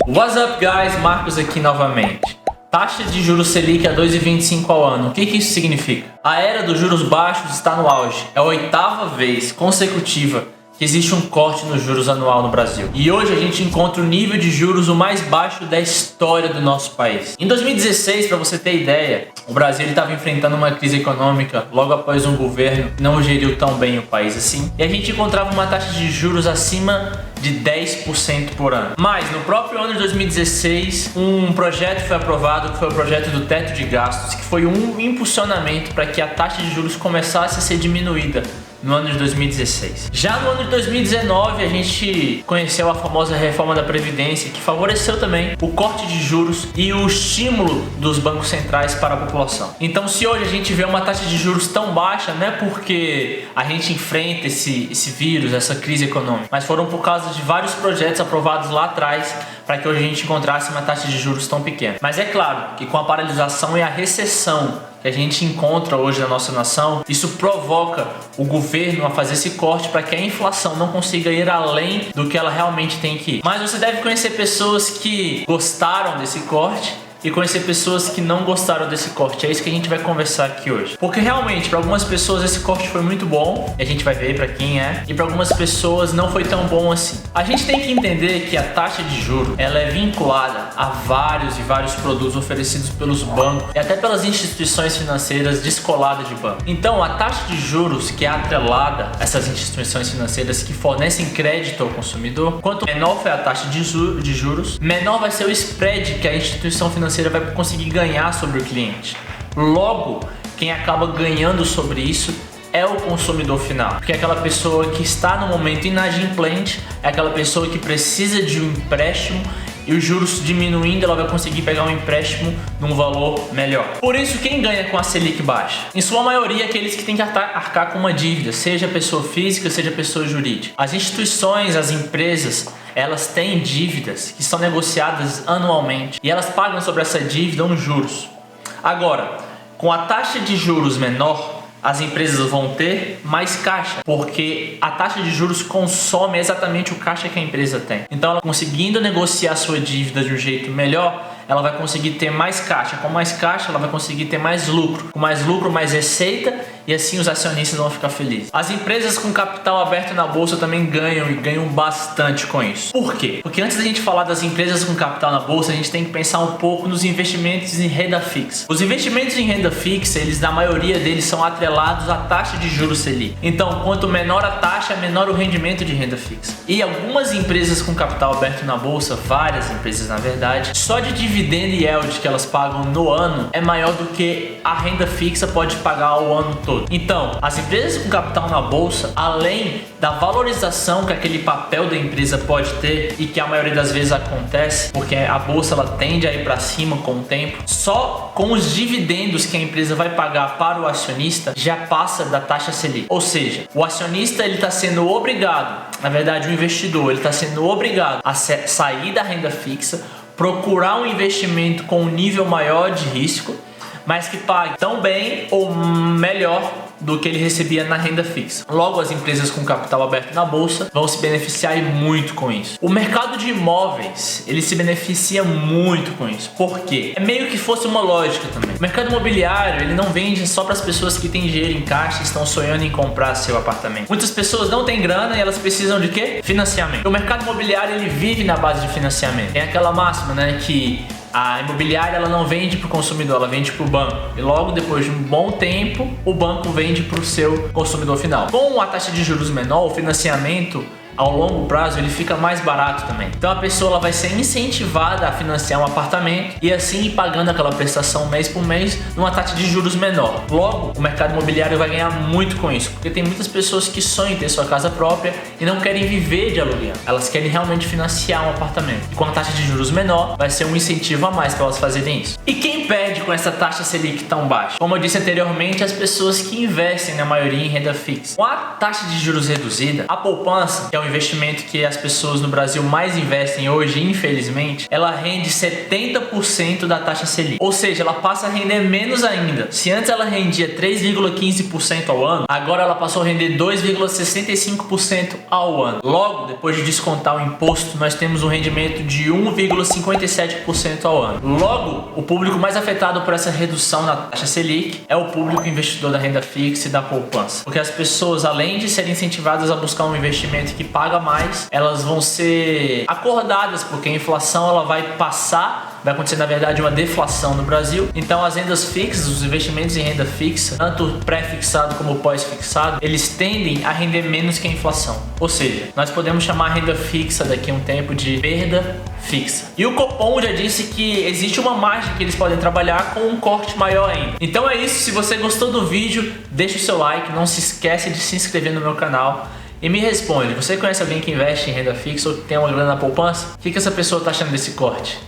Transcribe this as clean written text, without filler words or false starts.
What's up, guys? Marcos aqui novamente. Taxa de juros Selic a 2,25 ao ano. O que isso significa? A era dos juros baixos está no auge. É a 8ª vez consecutiva que existe um corte nos juros anual no Brasil. E hoje a gente encontra o nível de juros o mais baixo da história do nosso país. Em 2016, para você ter ideia, o Brasil estava enfrentando uma crise econômica logo após um governo que não geriu tão bem o país assim. E a gente encontrava uma taxa de juros acima de 10% por ano. Mas no próprio ano de 2016, um projeto foi aprovado, que foi o projeto do teto de gastos, que foi um impulsionamento para que a taxa de juros começasse a ser diminuída no ano de 2016. Já no ano de 2019, a gente conheceu a famosa reforma da Previdência, que favoreceu também o corte de juros e o estímulo dos bancos centrais para a população. Então, se hoje a gente vê uma taxa de juros tão baixa, não é porque a gente enfrenta esse vírus, essa crise econômica, mas foram por causa de vários projetos aprovados lá atrás para que hoje a gente encontrasse uma taxa de juros tão pequena. Mas é claro que com a paralisação e a recessão que a gente encontra hoje na nossa nação, isso provoca o governo a fazer esse corte para que a inflação não consiga ir além do que ela realmente tem que ir. Mas você deve conhecer pessoas que gostaram desse corte e conhecer pessoas que não gostaram desse corte. É isso que a gente vai conversar aqui hoje. Porque realmente, para algumas pessoas esse corte foi muito bom, e a gente vai ver para quem é, e para algumas pessoas não foi tão bom assim. A gente tem que entender que a taxa de juros, ela é vinculada a vários e vários produtos oferecidos pelos bancos e até pelas instituições financeiras descoladas de banco. Então, a taxa de juros que é atrelada a essas instituições financeiras que fornecem crédito ao consumidor, quanto menor for a taxa de juros, menor vai ser o spread que a instituição financeira vai conseguir ganhar sobre o cliente. Logo, quem acaba ganhando sobre isso é o consumidor final, porque é aquela pessoa que está no momento inadimplente, é aquela pessoa que precisa de um empréstimo e os juros diminuindo, ela vai conseguir pegar um empréstimo num valor melhor. Por isso, quem ganha com a Selic baixa? Em sua maioria, aqueles que têm que arcar com uma dívida, seja pessoa física, seja pessoa jurídica. As instituições, as empresas, elas têm dívidas que são negociadas anualmente e elas pagam sobre essa dívida uns juros. Agora, com a taxa de juros menor, as empresas vão ter mais caixa, porque a taxa de juros consome exatamente o caixa que a empresa tem. Então, ela conseguindo negociar sua dívida de um jeito melhor, ela vai conseguir ter mais caixa. Com mais caixa, ela vai conseguir ter mais lucro. Com mais lucro, mais receita, e assim os acionistas vão ficar felizes. As empresas com capital aberto na bolsa também ganham, e ganham bastante com isso. Por quê? Porque antes da gente falar das empresas com capital na bolsa, a gente tem que pensar um pouco nos investimentos em renda fixa. Os investimentos em renda fixa, eles na maioria deles são atrelados à taxa de juros Selic. Então, quanto menor a taxa, menor o rendimento de renda fixa. E algumas empresas com capital aberto na bolsa, várias empresas na verdade, só de dividendo e yield que elas pagam no ano é maior do que a renda fixa pode pagar ao ano todo. Então, as empresas com capital na bolsa, além da valorização que aquele papel da empresa pode ter e que a maioria das vezes acontece, porque a bolsa ela tende a ir para cima com o tempo, só com os dividendos que a empresa vai pagar para o acionista já passa da taxa Selic. Ou seja, o acionista ele está sendo obrigado, na verdade o investidor ele está sendo obrigado a sair da renda fixa, procurar um investimento com um nível maior de risco, mas que pague tão bem ou melhor do que ele recebia na renda fixa. Logo, as empresas com capital aberto na bolsa vão se beneficiar e muito com isso. O mercado de imóveis, ele se beneficia muito com isso. Por quê? É meio que fosse uma lógica também. O mercado imobiliário, ele não vende só para as pessoas que têm dinheiro em caixa e estão sonhando em comprar seu apartamento. Muitas pessoas não têm grana e elas precisam de quê? Financiamento. O mercado imobiliário, ele vive na base de financiamento. Tem aquela máxima, né, que a imobiliária ela não vende para o consumidor, ela vende para o banco. E logo depois de um bom tempo, o banco vende para o seu consumidor final. Com a taxa de juros menor, o financiamento ao longo prazo ele fica mais barato também. Então a pessoa ela vai ser incentivada a financiar um apartamento e assim ir pagando aquela prestação mês por mês numa taxa de juros menor. Logo, o mercado imobiliário vai ganhar muito com isso, porque tem muitas pessoas que sonham em ter sua casa própria e não querem viver de aluguel. Elas querem realmente financiar um apartamento. E com a taxa de juros menor, vai ser um incentivo a mais para elas fazerem isso. E quem perde com essa taxa Selic tão baixa? Como eu disse anteriormente, as pessoas que investem na maioria em renda fixa. Com a taxa de juros reduzida, a poupança, que é o investimento que as pessoas no Brasil mais investem hoje, infelizmente, ela rende 70% da taxa Selic. Ou seja, ela passa a render menos ainda. Se antes ela rendia 3,15% ao ano, agora ela passou a render 2,65% ao ano. Logo, depois de descontar o imposto, nós temos um rendimento de 1,57% ao ano. Logo, o público mais afetado por essa redução na taxa Selic é o público investidor da renda fixa e da poupança. Porque as pessoas, além de serem incentivadas a buscar um investimento que paga mais, elas vão ser acordadas, porque a inflação ela vai passar, vai acontecer na verdade uma deflação no Brasil. Então as rendas fixas, os investimentos em renda fixa, tanto pré-fixado como pós-fixado, eles tendem a render menos que a inflação. Ou seja, nós podemos chamar a renda fixa daqui a um tempo de perda fixa. E o Copom já disse que existe uma margem que eles podem trabalhar com um corte maior ainda. Então é isso, se você gostou do vídeo, deixa o seu like, não se esquece de se inscrever no meu canal. E me responde, você conhece alguém que investe em renda fixa ou que tem uma grana na poupança? O que essa pessoa está achando desse corte?